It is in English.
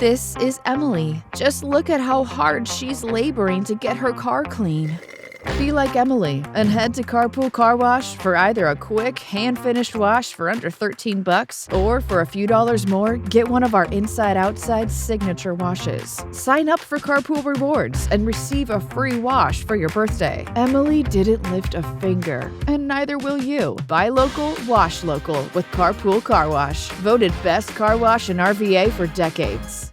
This is Emily. Just look at how hard she's laboring to get her car clean. Be like Emily and head to Carpool Car Wash for either a quick, hand-finished wash for under $13 or for a few dollars more, get one of our inside-outside signature washes. Sign up for Carpool Rewards and receive a free wash for your birthday. Emily didn't lift a finger, and neither will you. Buy local, wash local with Carpool Car Wash. Voted best car wash in RVA for decades.